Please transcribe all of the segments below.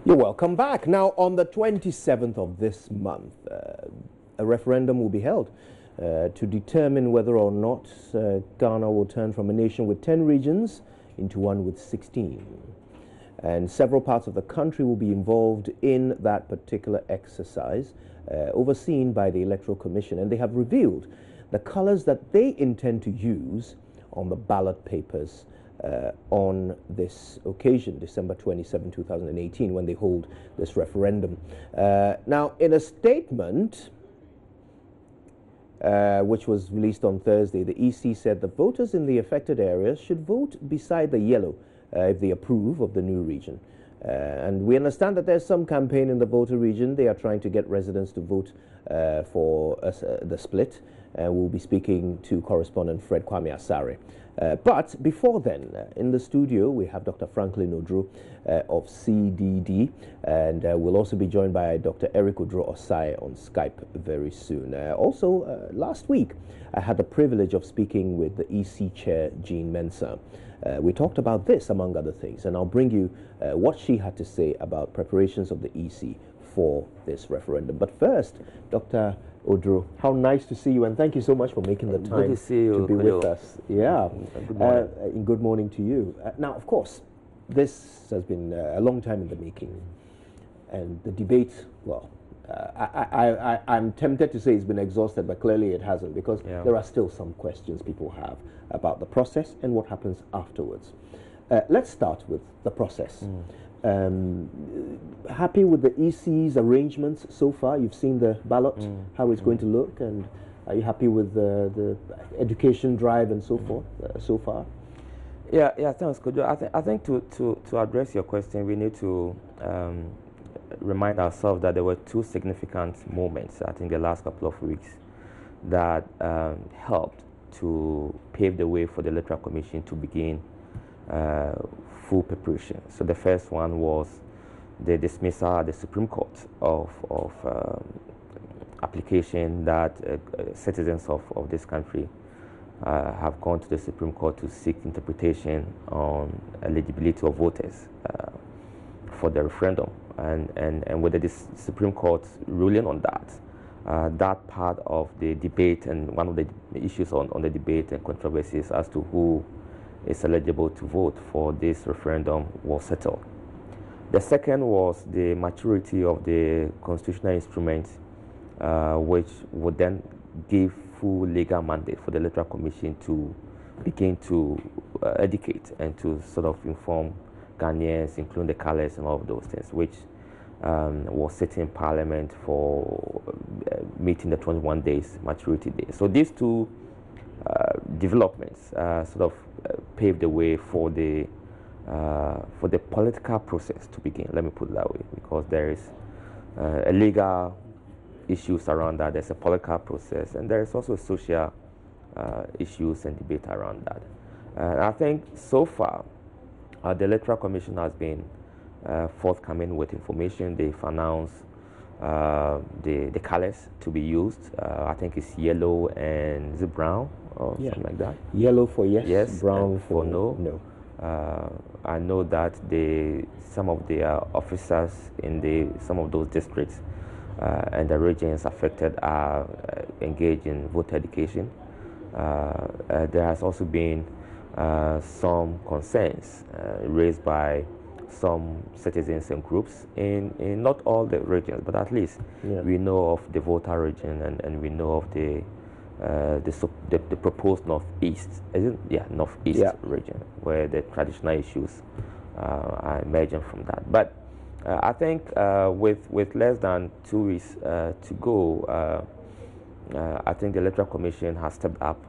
You're welcome back. Now, on the 27th of this month, a referendum will be held to determine whether or not Ghana will turn from a nation with 10 regions into one with 16. And several parts of the country will be involved in that particular exercise, overseen by the Electoral Commission. And they have revealed the colors that they intend to use on the ballot papers on this occasion, December 27, 2018, when they hold this referendum. Now, in a statement which was released on Thursday, the EC said the voters in the affected areas should vote beside the yellow if they approve of the new region. And we understand that there's some campaign in the voter region. They are trying to get residents to vote for the split. We'll be speaking to correspondent Fred Kwame Asare. But before then, in the studio, we have Dr. Franklin Odro of CDD, and we'll also be joined by Dr. Eric Odro Osai on Skype very soon. Also, last week, I had the privilege of speaking with the EC chair, Jean Mensah. We talked about this, among other things, and I'll bring you what she had to say about preparations of the EC for this referendum. But first, Dr. Odro, how nice to see you, and thank you so much for making the time good to see you, to be with us. Yeah, good morning. Good morning to you. Now, of course, this has been a long time in the making, and the debate, well, I'm tempted to say it's been exhausted, but clearly it hasn't, because there are still some questions people have about the process and what happens afterwards. Let's start with the process. Happy with the EC's arrangements so far? You've seen the ballot, how it's going to look, and are you happy with the education drive and so forth so far? Yeah, thanks, Kojo. I think to address your question, we need to remind ourselves that there were two significant moments, I think, the last couple of weeks that helped to pave the way for the Electoral Commission to begin full preparation. So the first one was the dismissal at the Supreme Court of application that citizens of this country have gone to the Supreme Court to seek interpretation on eligibility of voters for the referendum. And with the Supreme Court ruling on that, that part of the debate and one of the issues on the debate and controversies as to who is eligible to vote for this referendum was settled. The second was the maturity of the constitutional instrument, which would then give full legal mandate for the Electoral Commission to begin to educate and to sort of inform Ghanaians, including the colours and all of those things, which was sitting in Parliament for meeting the 21 days maturity day. So these two developments sort of paved the way for the political process to begin. Let me put it that way, because there is a legal issues around that. There's a political process, and there is also social issues and debate around that. I think so far the Electoral Commission has been forthcoming with information. They've announced the colors to be used. I think it's yellow and is it brown or something like that. Yellow for yes, brown for no. I know that some of the officers in some of those districts and the regions affected are engaged in voter education. There has also been some concerns raised by some citizens and groups in not all the regions, but at least we know of the voter region and we know of the proposed northeast, northeast region, where the traditional issues are emerging from that. But I think with less than 2 weeks to go, I think the Electoral Commission has stepped up.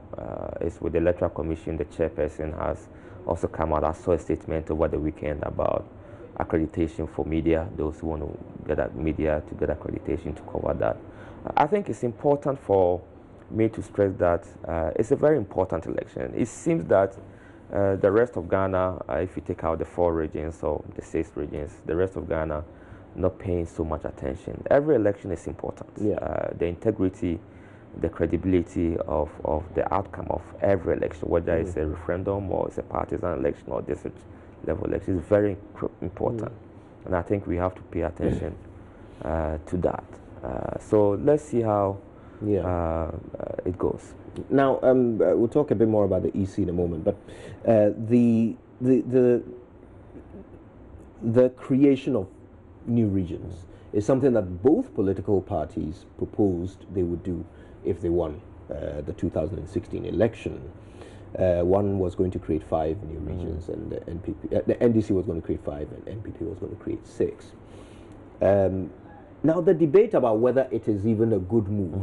It's with the Electoral Commission, the chairperson has also come out. I saw a statement over the weekend about accreditation for media, those who want to get media to get accreditation to cover that. I think it's important for me to stress that it's a very important election. It seems that the rest of Ghana, if you take out the 4 regions or the 6 regions, the rest of Ghana not paying so much attention. Every election is important. The integrity, the credibility of the outcome of every election, whether it's a referendum or it's a partisan election or district level election, is very important. And I think we have to pay attention to that. So let's see how it goes. Now, we'll talk a bit more about the EC in a moment, but the creation of new regions is something that both political parties proposed they would do if they won the 2016 election. One was going to create 5 new regions, and the NDC was going to create 5, and NPP was going to create 6. Now, the debate about whether it is even a good move,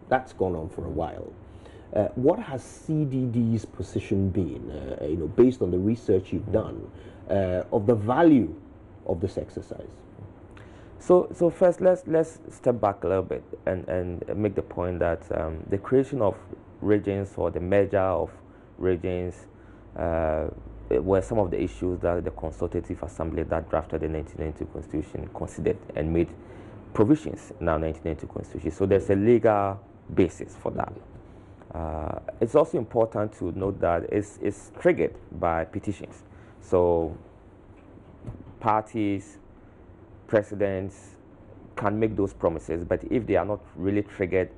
that's gone on for a while. What has CDD's position been, based on the research you've done, of the value of this exercise? So first, let's step back a little bit and make the point that the creation of regions or the merger of regions were some of the issues that the Consultative Assembly that drafted the 1992 Constitution considered and made provisions in our 1992 Constitution. So there's a legal basis for that. It's also important to note that it's triggered by petitions. So parties, presidents can make those promises, but if they are not really triggered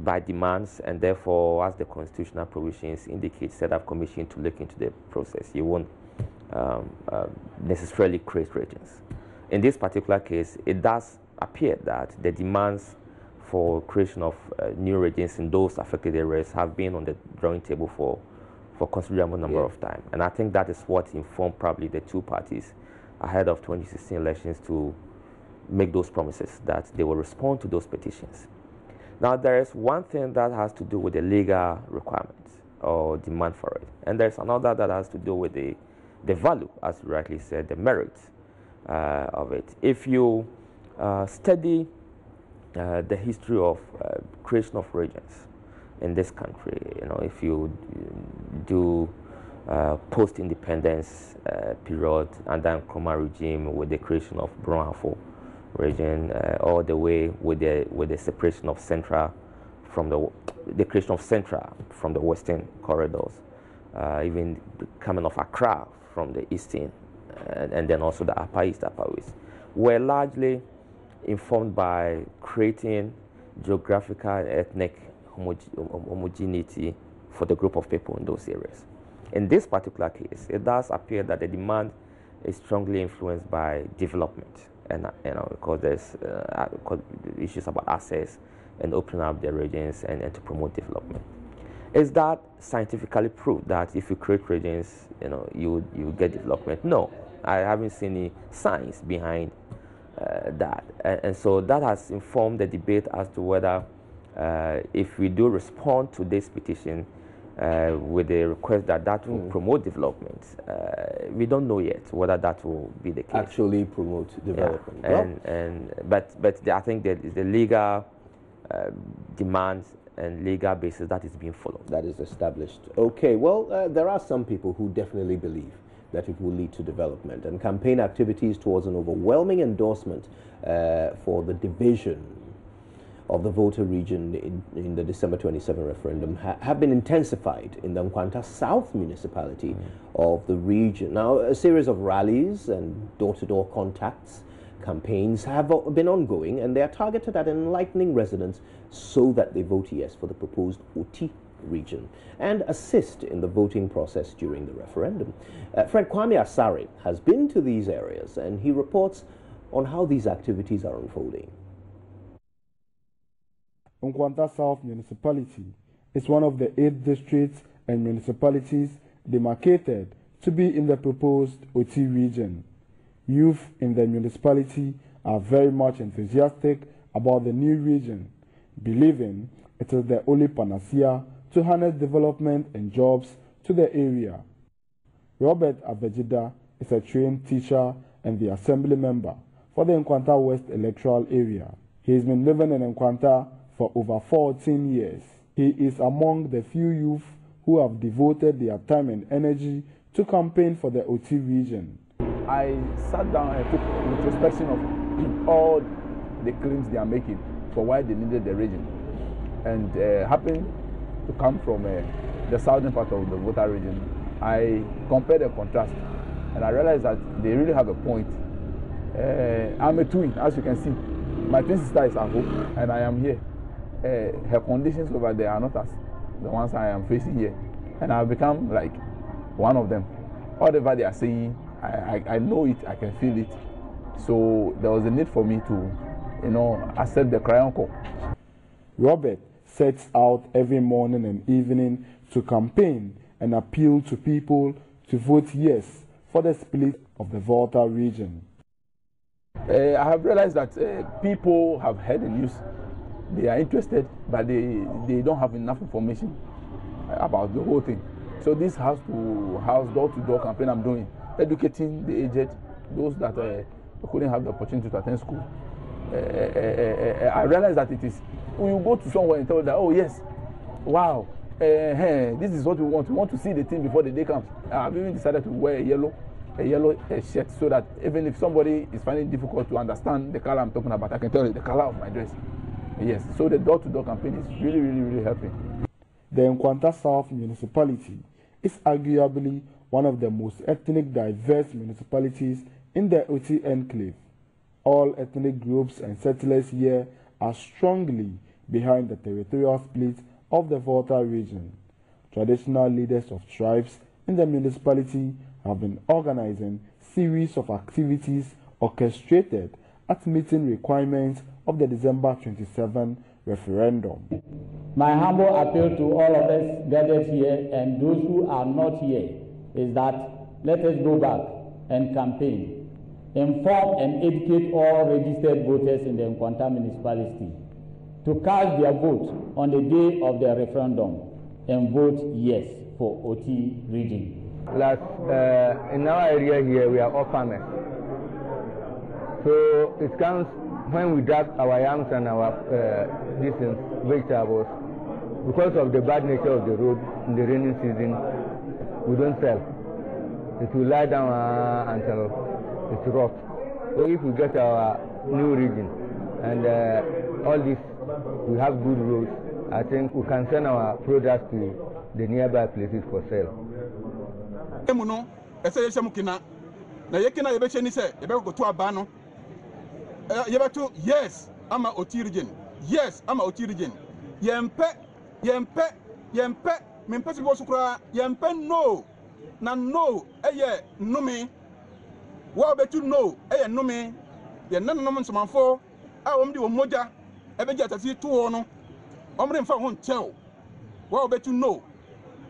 by demands, and therefore, as the constitutional provisions indicate, set up commission to look into the process, you won't necessarily create regions. In this particular case, it does appear that the demands for creation of new regions in those affected areas have been on the drawing table for a considerable number of time. And I think that is what informed probably the two parties ahead of 2016 elections to make those promises that they will respond to those petitions. Now, there is one thing that has to do with the legal requirements or demand for it, and there's another that has to do with the value, as you rightly said, the merits of it. If you study the history of creation of regions in this country, if you do post-independence period and then Nkrumah regime with the creation of Brunhafo region, all the way with the separation of Central from the creation of Central from the Western corridors, even the coming of Accra from the Eastern, and then also the Upper East, Upper West, were largely informed by creating geographical and ethnic homogeneity for the group of people in those areas. In this particular case, it does appear that the demand is strongly influenced by development, and because there's issues about access and opening up the regions and to promote development. Is that scientifically proved that if you create regions, you get development? No, I haven't seen any science behind that, and so that has informed the debate as to whether if we do respond to this petition with the request that will promote development, we don't know yet whether that will be the case. Actually promote development. Yeah. I think that the legal demands and legal basis that is being followed. That is established. Okay, well, there are some people who definitely believe that it will lead to development, and campaign activities towards an overwhelming endorsement for the division of the voter region in the December 27 referendum have been intensified in the Nkwanta South municipality of the region. Now, a series of rallies and door-to-door contacts campaigns have been ongoing, and they are targeted at enlightening residents so that they vote yes for the proposed OT region and assist in the voting process during the referendum. Fred Kwame Asare has been to these areas, and he reports on how these activities are unfolding. Nkwanta South Municipality is one of the 8 districts and municipalities demarcated to be in the proposed OT region. Youth in the municipality are very much enthusiastic about the new region, believing it is the only panacea to harness development and jobs to the area. Robert Abejida is a trained teacher and the assembly member for the Nkwanta West electoral area. He has been living in Nkwanta for over 14 years. He is among the few youth who have devoted their time and energy to campaign for the OT region. I sat down and took introspection of all the claims they are making for why they needed the region, and happened to come from the southern part of the voter region. I compared the contrast, and I realized that they really have a point I'm a twin, as you can see. My twin sister is at home, and I am here. Her conditions over there are not as the ones I am facing here, and I've become like one of them. Whatever they are saying, I know it, I can feel it. So there was a need for me to, accept the cry uncle. Robert sets out every morning and evening to campaign and appeal to people to vote yes for the split of the Volta region. I have realized that people have heard the news. They are interested, but they don't have enough information about the whole thing. So this house-to-house, door-to-door campaign I'm doing, educating the aged, those that couldn't have the opportunity to attend school. I realized that it is, when you go to someone and tell them that, oh yes, wow, this is what we want. We want to see the thing before the day comes. I've even decided to wear a yellow shirt so that even if somebody is finding it difficult to understand the color I'm talking about, I can tell you the color of my dress. Yes, so the door-to-door campaign is really, really, really helping. The Nkwanta South municipality is arguably one of the most ethnic diverse municipalities in the OT enclave. All ethnic groups and settlers here are strongly behind the territorial split of the Volta region. Traditional leaders of tribes in the municipality have been organizing series of activities orchestrated at meeting requirements of the December 27 referendum. My humble appeal to all of us gathered here and those who are not here is that let us go back and campaign, inform and educate all registered voters in the Nkwanta municipality to cast their vote on the day of the referendum and vote yes for OT region. Like in our area here, we are all farmers. So it comes when we drag our yams and our vegetables, because of the bad nature of the road in the rainy season, we don't sell. It will lie down until it's rot. So if we get our new region and all this, we have good roads, I think we can send our products to the nearby places for sale. Yes, I'm a OT region. Yes, I'm a OT region. Yempe, mimpesi bosukra, yempe no. Na no, no me. What bet you know, no me. Ye none of them for. I won't do a moja. Ever get a see two or no. Omrim for won't tell. What bet you know?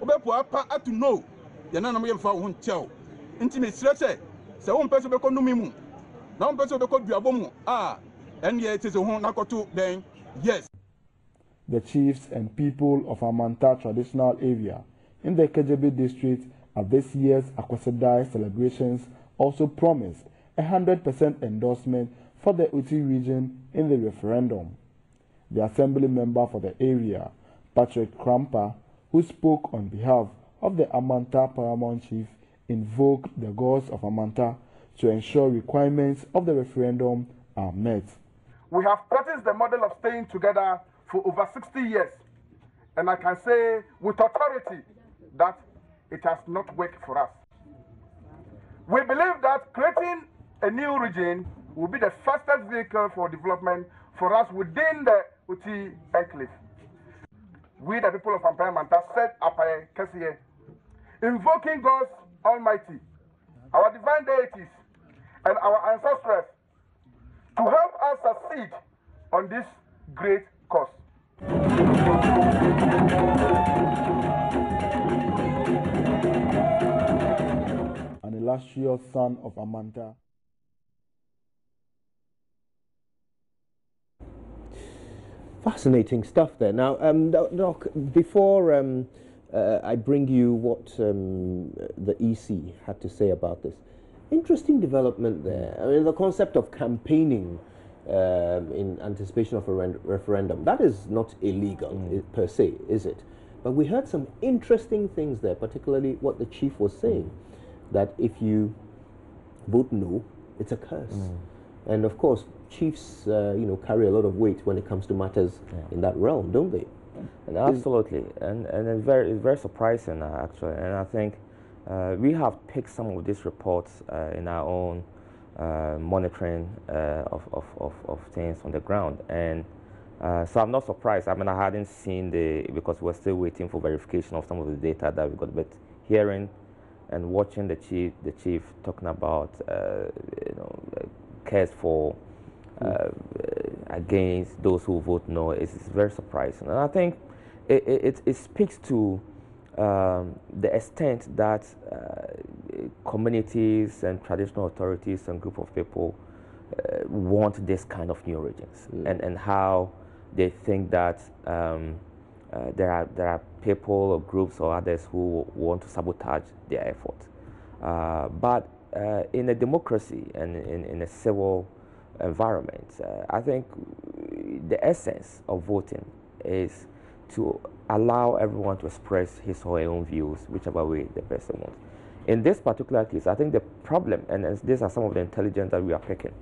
Obepo to know. Ye none of them for won't tell. Intimate stretcher. So one person become no me. Now person become Diabomo. And yet it is a home nakoto then. Yes. The chiefs and people of Amanta traditional area in the Kejebe district at this year's Akwasedai celebrations also promised 100% endorsement for the OT region in the referendum. The assembly member for the area, Patrick Krampa, who spoke on behalf of the Amanta paramount chief, invoked the gods of Amanta to ensure requirements of the referendum are met. We have practiced the model of staying together for over 60 years, and I can say with authority that it has not worked for us. We believe that creating a new region will be the fastest vehicle for development for us within the Uti enclave. We, the people of Ampayamanta, set up a case here, invoking God Almighty, our divine deities, and our ancestors to help us succeed on this great cause. An illustrious son of Amanta. Fascinating stuff there. Now, Doc, before I bring you what the EC had to say about this, interesting development there. I mean, the concept of campaigning in anticipation of a referendum, that is not illegal per se, is it? But we heard some interesting things there, particularly what the chief was saying, that if you vote no, it's a curse. And of course, chiefs, carry a lot of weight when it comes to matters in that realm, don't they? And absolutely, and it's very surprising actually. And I think we have picked some of these reports in our own monitoring of things on the ground. And so I'm not surprised. I mean, I hadn't seen because we're still waiting for verification of some of the data that we got, but hearing and watching the chief talking about, cares for against those who vote no is very surprising. And I think it speaks to the extent that communities and traditional authorities and group of people want this kind of new regions, and how they think that there are people or groups or others who want to sabotage their effort. But in a democracy and in a civil environment, I think the essence of voting is to allow everyone to express his or her own views, whichever way the person wants. In this particular case, I think the problem, and these are some of the intelligence that we are picking,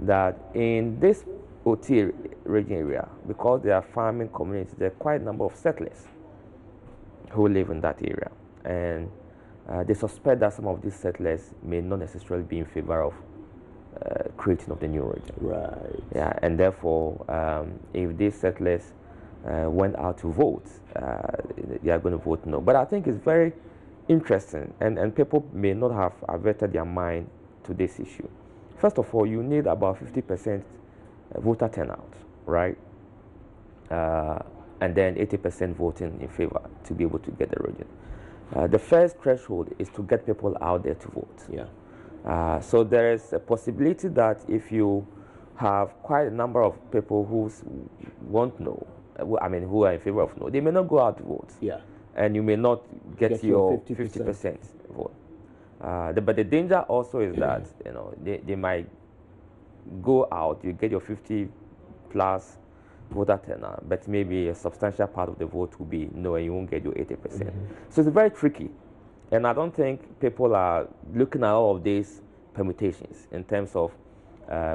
that in this OT region area, because they are farming communities, there are quite a number of settlers who live in that area. And they suspect that some of these settlers may not necessarily be in favor of creating of the new region. Right. Yeah, and therefore, if these settlers went out to vote, they are going to vote no. But I think it's very interesting, and people may not have averted their mind to this issue. First of all, you need about 50% voter turnout, right? And then 80% voting in favor to be able to get the region. The first threshold is to get people out there to vote. Yeah. So there is a possibility that if you have quite a number of people who want no, who are in favor of no, they may not go out to vote. Yeah. And you may not get your 50%. 50% vote. But the danger also is that they might go out, you get your 50 plus voter turnout, but maybe a substantial part of the vote will be no, and you won't get your 80%. So it's very tricky. And I don't think people are looking at all of these permutations in terms of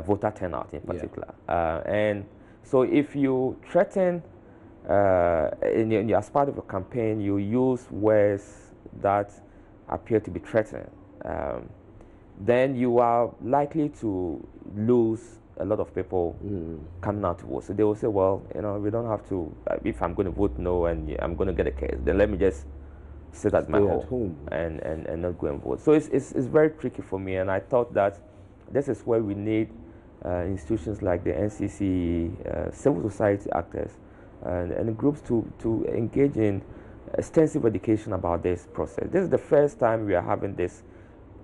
voter turnout in particular. Yeah. And so if you threaten, as part of a campaign, you use words that appear to be threatening, then you are likely to lose a lot of people coming out to vote. So they will say, well, we don't have to, if I'm going to vote no and I'm going to get a case, then let me just sit at my home and not go and vote. So it's very tricky for me, and I thought that this is where we need institutions like the NCC, civil society actors, and groups to engage in extensive education about this process. This is the first time we are having this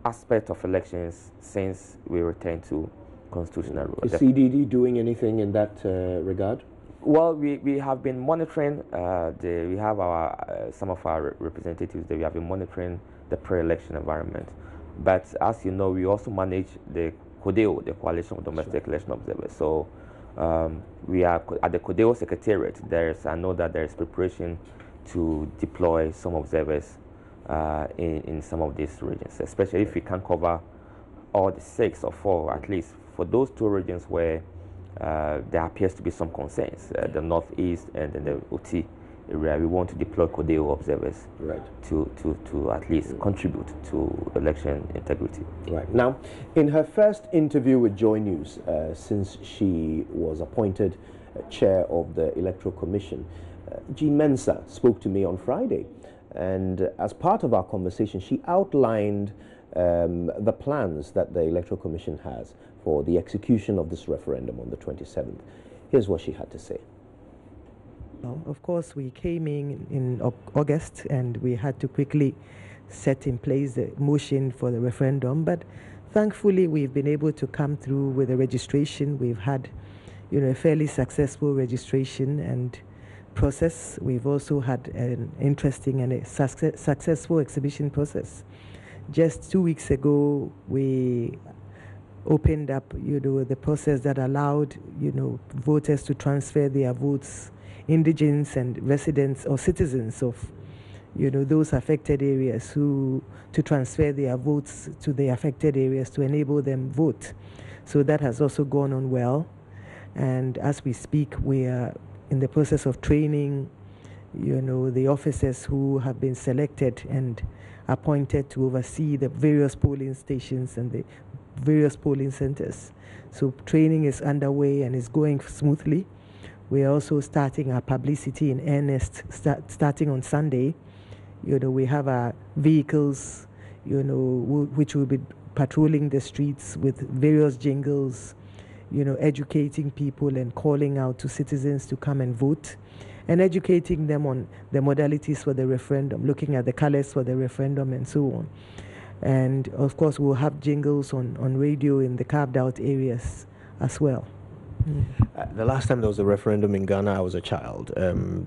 aspect of elections since we returned to constitutional rule. Is CDD doing anything in that regard? Well, we have been monitoring. We have some of our representatives that we have been monitoring the pre-election environment. But as you know, we also manage the CODEO, the Coalition of Domestic Election Observers. So we are at the CODEO Secretariat. I know that there is preparation to deploy some observers in some of these regions, especially if we can cover all the 6 or 4, at least for those 2 regions where there appears to be some concerns, the northeast and then the OT area. We want to deploy CODEO observers to at least contribute to election integrity. Right. Now, in her first interview with JoyNews, since she was appointed chair of the Electoral Commission, Jean Mensah spoke to me on Friday, and as part of our conversation, she outlined the plans that the Electoral Commission has for the execution of this referendum on the 27th. Here's what she had to say. Of course, we came in August, and we had to quickly set in place the motion for the referendum, but thankfully we've been able to come through with the registration. We've had a fairly successful registration and process. We've also had an interesting and a successful exhibition process. Just 2 weeks ago, we opened up, the process that allowed, voters to transfer their votes, indigents and residents or citizens of, those affected areas to transfer their votes to the affected areas to enable them vote. So that has also gone on well. And as we speak, we are in the process of training, the officers who have been selected and appointed to oversee the various polling stations and the various polling centers. So training is underway and is going smoothly. We are also starting our publicity in earnest, starting on Sunday. We have our vehicles, which will be patrolling the streets with various jingles, educating people and calling out to citizens to come and vote, and educating them on the modalities for the referendum, looking at the colors for the referendum and so on. And of course, we'll have jingles on radio in the carved out areas as well. The last time there was a referendum in Ghana, I was a child.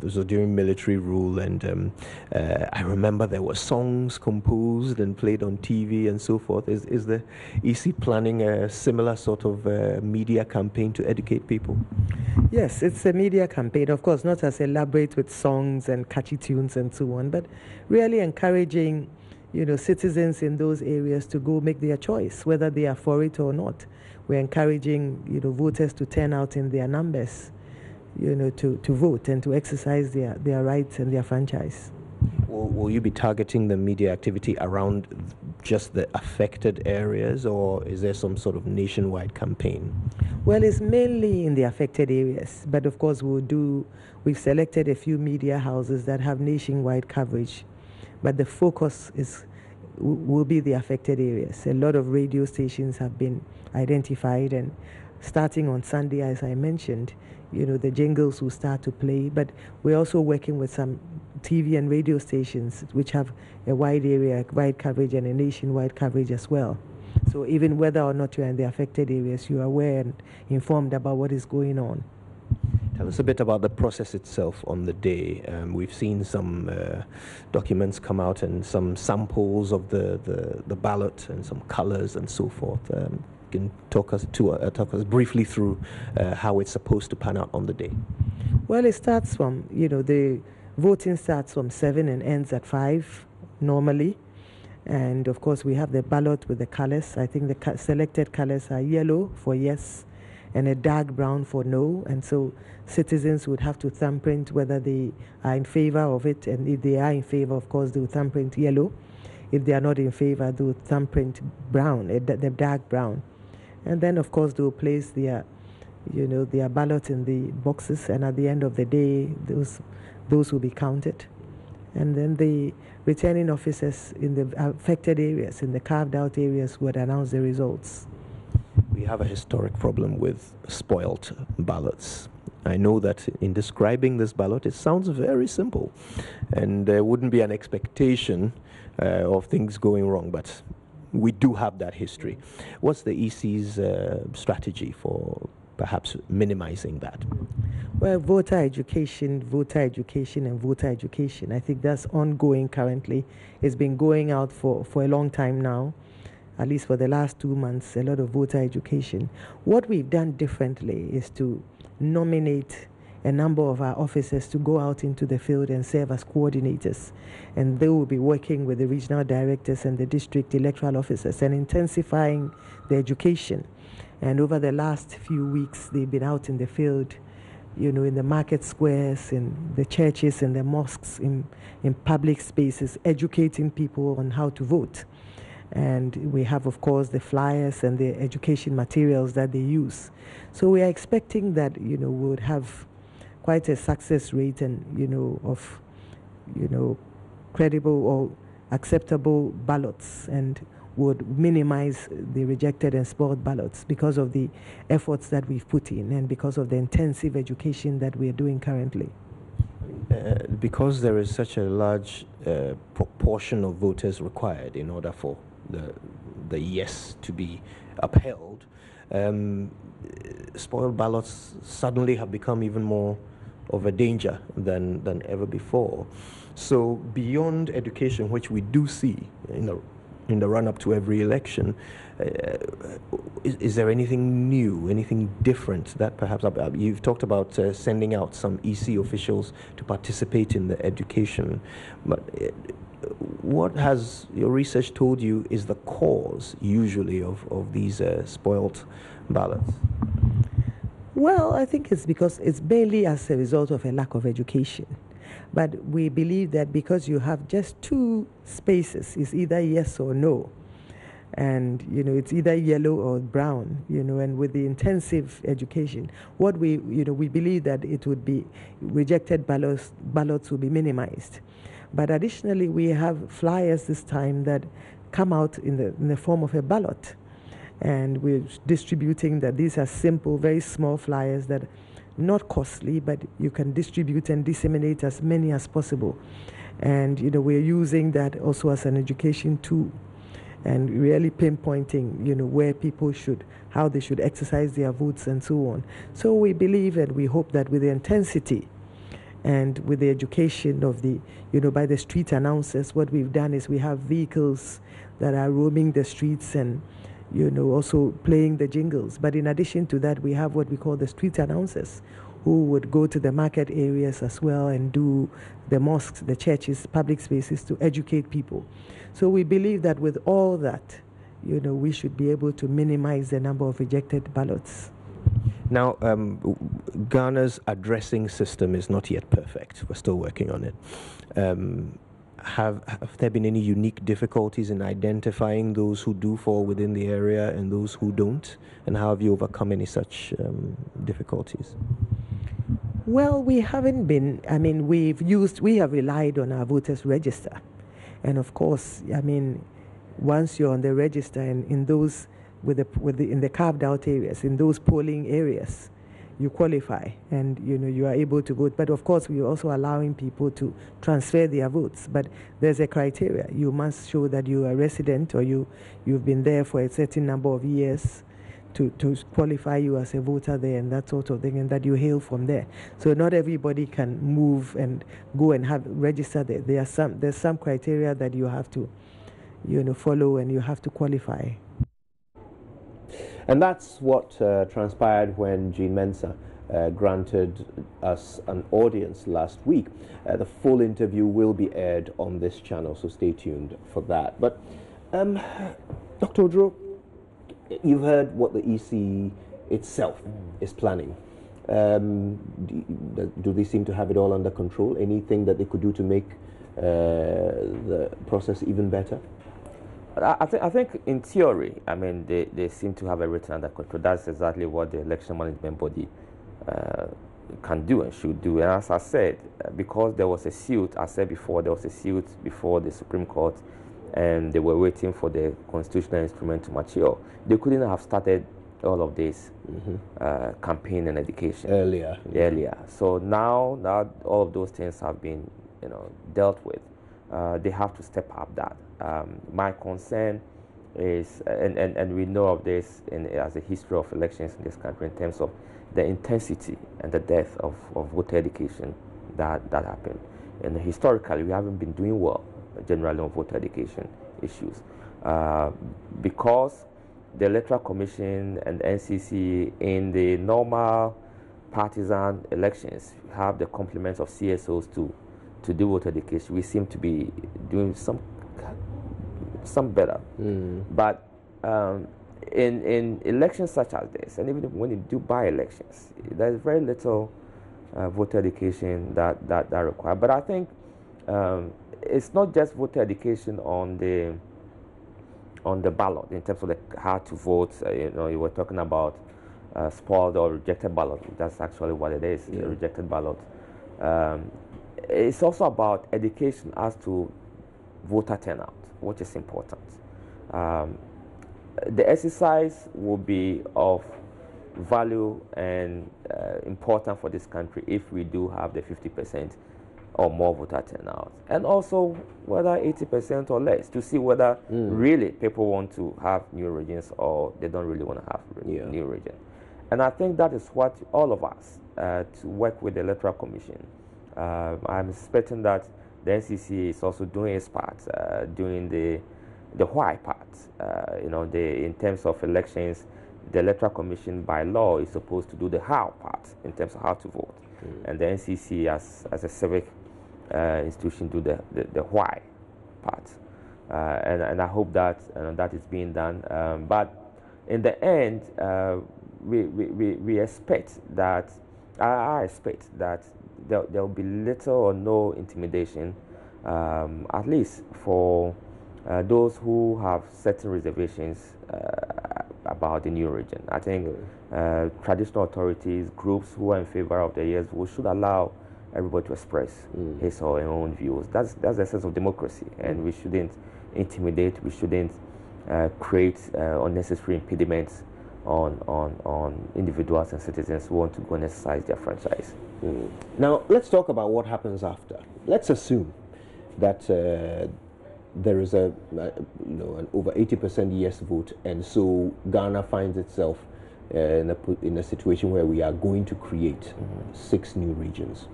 This was during military rule, and I remember there were songs composed and played on TV and so forth. Is the EC planning a similar sort of media campaign to educate people? Yes, it's a media campaign, of course, not as elaborate with songs and catchy tunes and so on, but really encouraging, citizens in those areas to go make their choice, whether they are for it or not. We're encouraging, voters to turn out in their numbers, to vote and to exercise their rights and their franchise. Will you be targeting the media activity around just the affected areas, or is there some sort of nationwide campaign? Well, it's mainly in the affected areas, but of course we've selected a few media houses that have nationwide coverage, but the focus will be the affected areas. A lot of radio stations have been identified, and starting on Sunday, as I mentioned, the jingles will start to play, but we're also working with some TV and radio stations which have a wide coverage and a nationwide coverage as well. So even whether or not you're in the affected areas, you are aware and informed about what is going on. Tell us a bit about the process itself on the day. We've seen some documents come out and some samples of the ballot and some colors and so forth. Can talk us briefly through how it's supposed to pan out on the day. Well, it starts from, the voting starts from 7 and ends at 5 normally. And of course, we have the ballot with the colors. I think the selected colors are yellow for yes and a dark brown for no. And so citizens would have to thumbprint whether they are in favor of it. And if they are in favor, of course, they will thumbprint yellow. If they are not in favor, they will thumbprint brown, the dark brown. And then, of course, they will place their ballot in the boxes. And at the end of the day, those will be counted. And then the returning officers in the affected areas, in the carved out areas, would announce the results. We have a historic problem with spoilt ballots. I know that in describing this ballot, it sounds very simple, and there wouldn't be an expectation of things going wrong, but we do have that history. What's the EC's strategy for perhaps minimizing that? Well, voter education, and voter education. I think that's ongoing currently. It's been going out for a long time now, at least for the last 2 months, a lot of voter education. What we've done differently is to nominate a number of our officers to go out into the field and serve as coordinators. And they will be working with the regional directors and the district electoral officers and intensifying the education. And over the last few weeks, they've been out in the field, in the market squares, in the churches and the mosques, in public spaces, educating people on how to vote. And we have, of course, the flyers and the education materials that they use. So we are expecting that, we would have quite a success rate and, of, credible or acceptable ballots, and would minimize the rejected and spoiled ballots because of the efforts that we've put in and because of the intensive education that we are doing currently. Because there is such a large proportion of voters required in order for the yes to be upheld, spoiled ballots suddenly have become even more of a danger than ever before. So beyond education, which we do see in the run-up to every election, is there anything new, anything different that perhaps you've talked about sending out some EC officials to participate in the education, but what has your research told you is the cause usually of these spoiled ballots? Well, I think it's because it's mainly as a result of a lack of education. But we believe that because you have just 2 spaces, it's either yes or no, And, it's either yellow or brown, and with the intensive education, what we believe that it would be rejected ballots will be minimized. But additionally, we have flyers this time that come out in the form of a ballot. And we're distributing that. These are simple, very small flyers that are not costly, but you can distribute and disseminate as many as possible. And, we're using that also as an education tool, and really pinpointing, where people how they should exercise their votes and so on. So we believe and we hope that with the intensity and with the education of by the street announcers, what we've done is we have vehicles that are roaming the streets and, also playing the jingles. But in addition to that, we have what we call the street announcers, who would go to the market areas as well and do the mosques, the churches, public spaces to educate people. So we believe that with all that, we should be able to minimize the number of rejected ballots. Now, Ghana's addressing system is not yet perfect. We're still working on it. Have there been any unique difficulties in identifying those who do fall within the area and those who don't? And how have you overcome any such difficulties? Well, we haven't been. We have relied on our voters' register. And of course, once you're on the register and in those in the carved out areas, in those polling areas, you qualify and you are able to vote. But of course, we are also allowing people to transfer their votes. But there's a criteria. You must show that you are a resident or you've been there for a certain number of years to qualify you as a voter there and that sort of thing, and that you hail from there. So not everybody can move and go and register there. There's some criteria that you have to follow, and you have to qualify. And that's what transpired when Jean Mensah granted us an audience last week. The full interview will be aired on this channel, so stay tuned for that. But Dr. Odro, you've heard what the EC itself is planning. Do they seem to have it all under control? Anything that they could do to make the process even better? I think in theory, they seem to have everything under control. That's exactly what the election management body can do and should do. And as I said, because there was a suit, I said before, there was a suit before the Supreme Court, and they were waiting for the constitutional instrument to mature. They couldn't have started all of this campaign and education earlier. So now that all of those things have been dealt with, they have to step up that. My concern is, and we know of this as a history of elections in this country, in terms of the intensity and the depth of voter education that happened. And historically, we haven't been doing well generally on voter education issues, because the Electoral Commission and NCC in the normal partisan elections have the complements of CSOs to do voter education. We seem to be doing some better, but in elections such as this, and even when you do by-elections, there's very little voter education that required. But I think it's not just voter education on the ballot in terms of how to vote. You were talking about spoiled or rejected ballot. That's actually what it is, a rejected ballot. It's also about education as to voter turnout, which is important. The exercise will be of value and important for this country if we do have the 50% or more voter turnout, and also whether 80% or less, to see whether really people want to have new regions or they don't really want to have new region. And I think that is what all of us to work with the Electoral Commission. I'm expecting that the NCC is also doing its part, doing the why part. In terms of elections, the Electoral Commission by law is supposed to do the how part in terms of how to vote, and the NCC as a civic institution do the why part. And I hope that that is being done. But in the end, we expect that I expect that there will be little or no intimidation, at least for those who have certain reservations about the new region. I think traditional authorities, groups who are in favor of the yes vote should allow everybody to express his or her own views. That's the essence of democracy, and we shouldn't intimidate, we shouldn't create unnecessary impediments on individuals and citizens who want to go and exercise their franchise. Now, let's talk about what happens after. Let's assume that there is an over 80% yes vote, and so Ghana finds itself in a situation where we are going to create 6 new regions.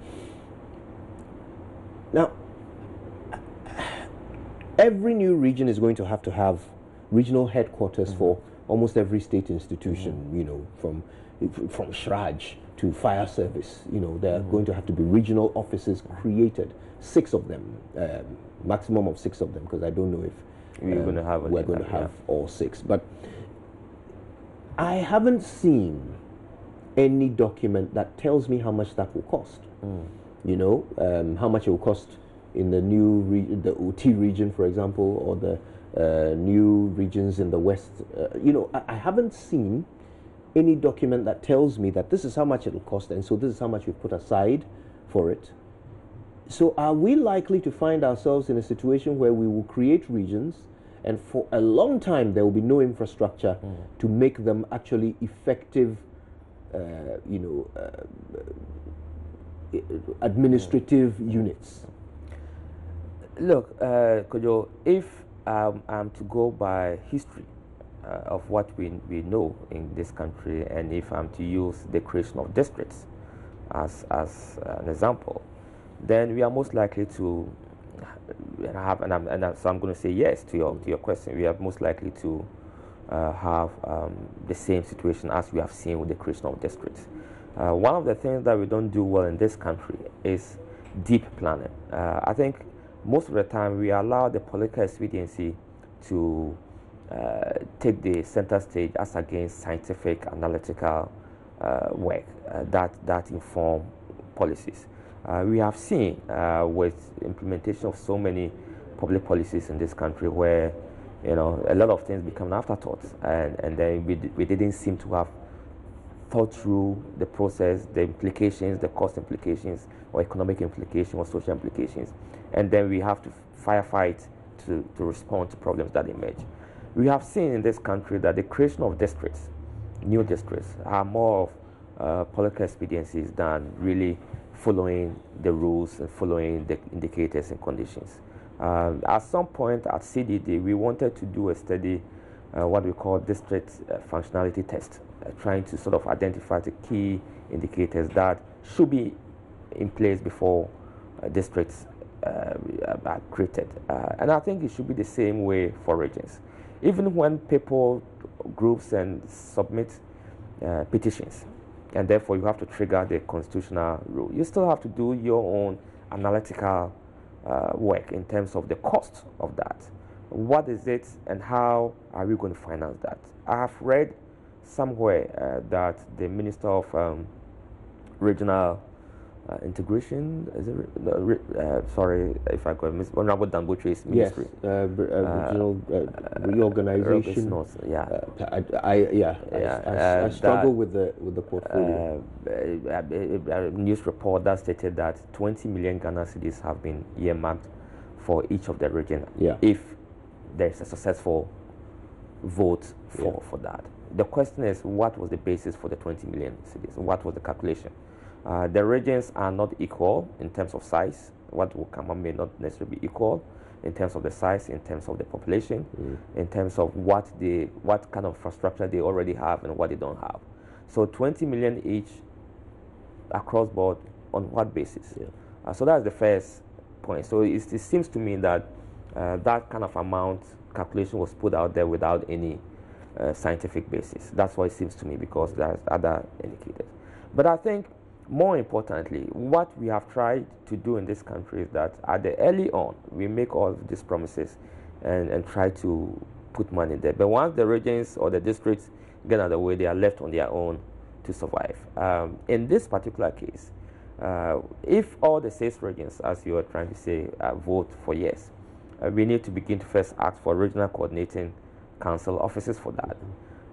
Now, every new region is going to have regional headquarters for almost every state institution, you know, from Shraj to fire service. You know, there are going to have to be regional offices created, 6 of them, maximum of 6 of them, because I don't know if we're going to have all 6. But I haven't seen any document that tells me how much that will cost. You know, how much it will cost in the new the OT region, for example, or the new regions in the West. You know, I haven't seen any document that tells me that this is how much it will cost, and so this is how much we've put aside for it. So are we likely to find ourselves in a situation where we will create regions, and for a long time there will be no infrastructure to make them actually effective, administrative units? Look, Kojo, if I'm to go by history of what we know in this country, and if I'm to use the creation of districts as an example, then we are most likely to have, so I'm going to say yes to your question. We are most likely to have the same situation as we have seen with the creation of districts. One of the things that we don't do well in this country is deep planning. I think most of the time we allow the political expediency to take the center stage as against scientific, analytical work that inform policies. We have seen with implementation of so many public policies in this country where, you know, a lot of things become afterthoughts, and then we didn't seem to have thought through the process, the implications, the cost implications, or economic implications, or social implications, and then we have to firefight to respond to problems that emerge. We have seen in this country that the creation of districts, new districts, are more of political expediencies than really following the rules and following the indicators and conditions. At some point at CDD, we wanted to do a study, what we call district functionality test, trying to sort of identify the key indicators that should be in place before districts are created. And I think it should be the same way for regions. Even when people, groups, and submit petitions, and therefore you have to trigger the constitutional rule, you still have to do your own analytical work in terms of the cost of that. What is it, and how are we going to finance that? I have read somewhere that the Minister of Regional Integration, is it, sorry if I got missed, Honorable Dangoche's ministry. Yes, regional reorganization. I struggle with the portfolio. A news report that stated that 20 million Ghana cedis have been earmarked for each of the region if there's a successful vote for that. The question is, what was the basis for the 20 million cedis? What was the calculation? The regions are not equal in terms of size. What will come up may not necessarily be equal in terms of the size, in terms of the population, in terms of what kind of infrastructure they already have and what they don't have. So 20 million each across board, on what basis? So that's the first point. So it seems to me that that kind of amount calculation was put out there without any scientific basis. That's what it seems to me, because there's other indicators. But I think more importantly, what we have tried to do in this country is that at the early on, we make all of these promises and try to put money there. But once the regions or the districts get out of the way, they are left on their own to survive. In this particular case, if all the 6 regions, as you are trying to say, vote for yes, we need to begin to first ask for regional coordinating council offices for that.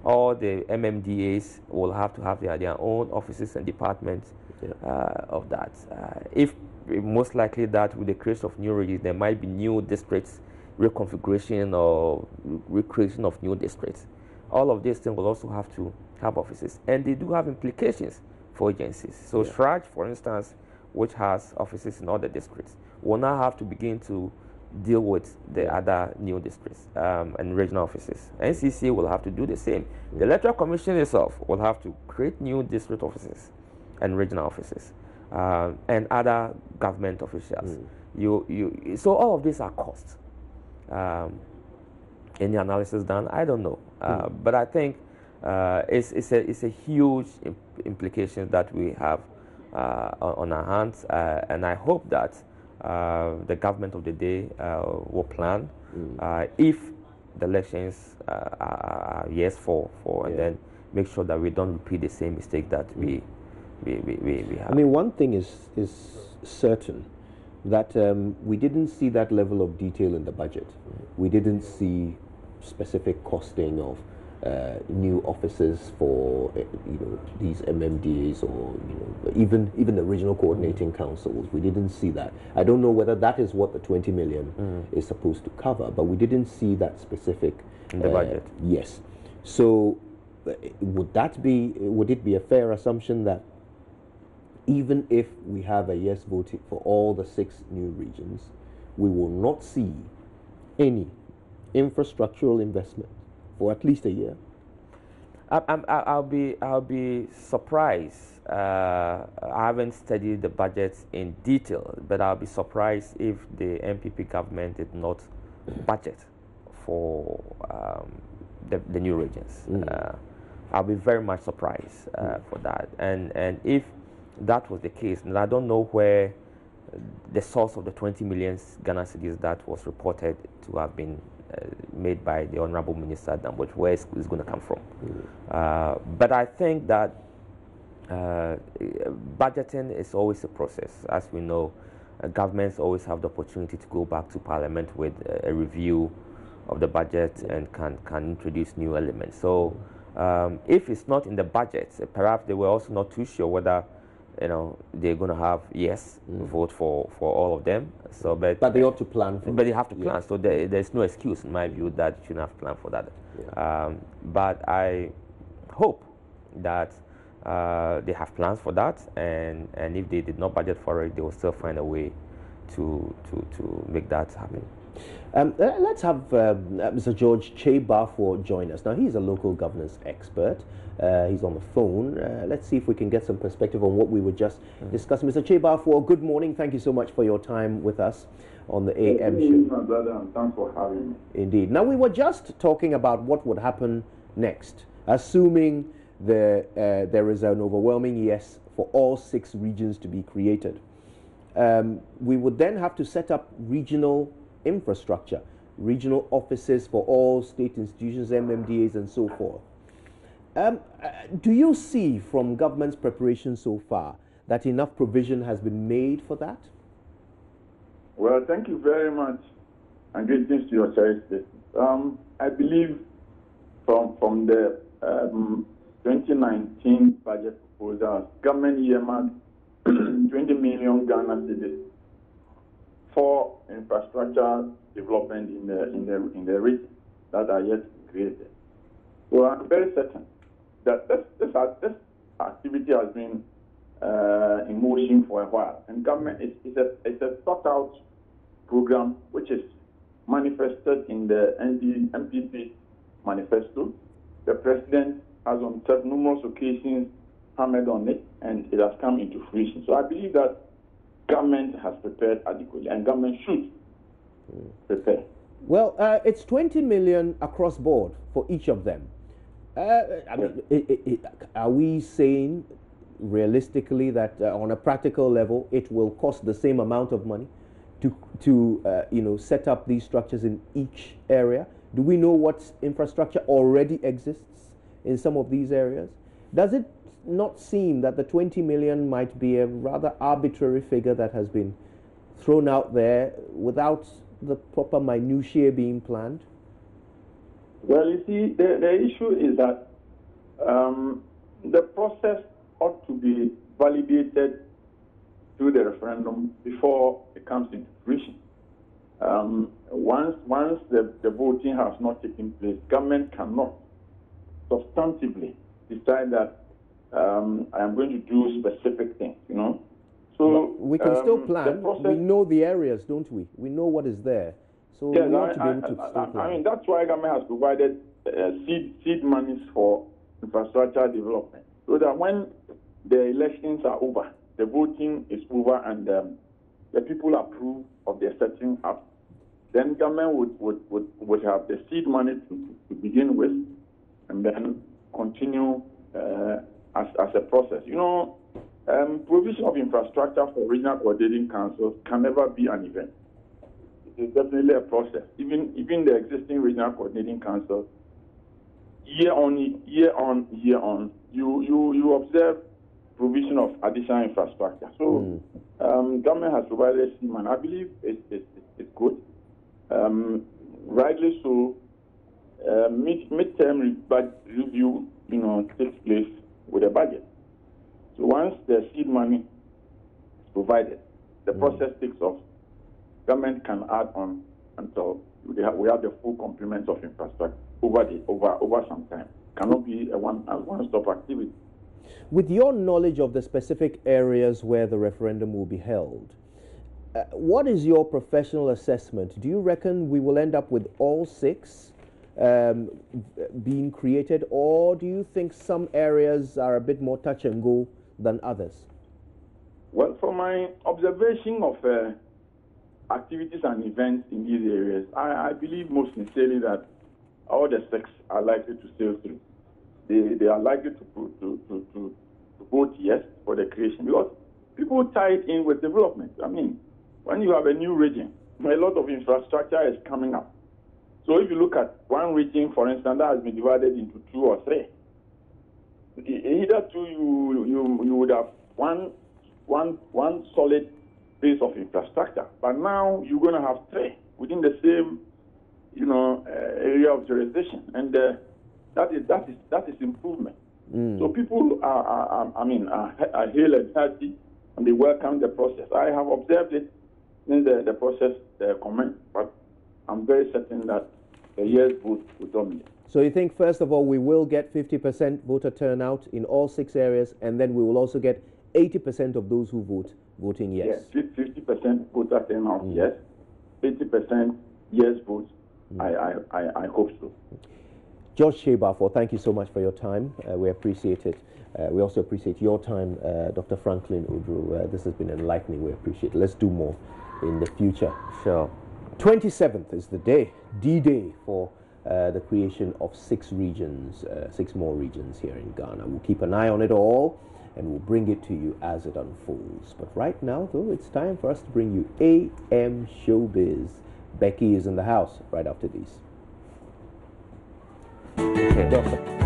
All the MMDAs will have to have their own offices and departments of that. If most likely that with the creation of new regions, there might be new districts, reconfiguration or recreation of new districts. All of these things will also have to have offices, and they do have implications for agencies. So Shraj, for instance, which has offices in all the districts, will now have to begin to deal with the other new districts and regional offices. NCC will have to do the same. The Electoral Commission itself will have to create new district offices and regional offices and other government officials. So all of these are costs. Any analysis done? I don't know. But I think it's a huge implication that we have on our hands, and I hope that the government of the day will plan if the elections are yes for and then make sure that we don't repeat the same mistake that we have. I mean, one thing is certain, that we didn't see that level of detail in the budget. We didn't see specific costing of new offices for these MMDAs or even the regional coordinating councils. We didn't see that. I don't know whether that is what the 20 million is supposed to cover, but we didn't see that specific in the budget. Yes. So would it be a fair assumption that even if we have a yes vote for all the 6 new regions, we will not see any infrastructural investment for at least a year? I'll be surprised. I haven't studied the budget in detail, but I'll be surprised if the MPP government did not budget for the new regions. I'll be very much surprised for that. And if that was the case, and I don't know where the source of the 20 million Ghana cedis that was reported to have been made by the Honorable Minister Dambot, where it's going to come from. But I think that budgeting is always a process. As we know, governments always have the opportunity to go back to Parliament with a review of the budget and can introduce new elements. So if it's not in the budget, perhaps they were also not too sure whether they're going to have vote for all of them. So, but they ought to plan for. But they have to plan. So there's no excuse, in my view, that you shouldn't have planned for that. But I hope that they have plans for that, and if they did not budget for it, they will still find a way to make that happen. Let's have Mr. George Che-Barfour join us. Now, he's a local governance expert. He's on the phone. Let's see if we can get some perspective on what we were just discussing. Mr. Che-Barfour, good morning. Thank you so much for your time with us on the AM show. My brother, and thanks for having me. Indeed. Now, we were just talking about what would happen next, assuming there is an overwhelming yes for all 6 regions to be created. We would then have to set up regional infrastructure, regional offices for all state institutions, MMDAs, and so forth. Do you see from government's preparation so far that enough provision has been made for that? Well, thank you very much, and greetings to your service. I believe from the 2019 budget proposal, government earmarked 20 million Ghana cedis for infrastructure development in the region that are yet created. So I'm very certain that this activity has been in motion for a while, and government is a thought out program which is manifested in the MPP manifesto. The president has on numerous occasions hammered on it, and it has come into fruition. So I believe that government has prepared adequately, and government should prepare. Well, it's 20 million across board for each of them. I mean, are we saying realistically that on a practical level it will cost the same amount of money to set up these structures in each area? Do we know what infrastructure already exists in some of these areas? Does it not seem that the 20 million might be a rather arbitrary figure that has been thrown out there without the proper minutiae being planned? Well, you see, the issue is that the process ought to be validated through the referendum before it comes into fruition. Once the voting has not taken place, government cannot substantively decide that I am going to do specific things, you know. So we can still plan. We know the areas, don't we? We know what is there. So yes, we ought to be able to still plan. I mean, that's why government has provided seed monies for infrastructure development, so that when the elections are over, the voting is over, and the people approve of their setting up, then government would have the seed money to begin with, and then continue as a process. You know, provision of infrastructure for regional coordinating councils can never be an event. It is definitely a process. Even the existing regional coordinating councils, year on, you observe provision of additional infrastructure. So government has provided seed money. I believe it's good. Rightly so. Midterm review, you know, takes place with a budget. So once the seed money is provided, the process takes off. Government can add on until we have the full complement of infrastructure over some time. Cannot be a one-stop activity. With your knowledge of the specific areas where the referendum will be held, what is your professional assessment? Do you reckon we will end up with all 6 being created, or do you think some areas are a bit more touch and go than others? Well, from my observation of activities and events in these areas, I believe most sincerely that all the 6 are likely to sail through. They are likely to vote yes for the creation, because people tie it in with development. I mean, when you have a new region, a lot of infrastructure is coming up. So if you look at one region, for instance, that has been divided into 2 or 3, either you would have one solid base of infrastructure, but now you're going to have 3 within the same, you know, area of jurisdiction, and that is improvement. So people are hail and hearty, and they welcome the process. I have observed it in the process commenced, but I'm very certain that the yes vote will dominate. So you think, first of all, we will get 50% voter turnout in all 6 areas, and then we will also get 80% of those who vote voting yes? Yes, 50% voter turnout, yes. 80% yes votes, I hope so. George Shebafor, thank you so much for your time. We appreciate it. We also appreciate your time, Dr. Franklin Udru. This has been enlightening. We appreciate it. Let's do more in the future. Sure. 27th is the day, D-Day, for the creation of 6 regions, 6 more regions here in Ghana. We'll keep an eye on it all, and we'll bring it to you as it unfolds. But right now, though, it's time for us to bring you AM Showbiz. Becky is in the house right after these. Okay. Doctor.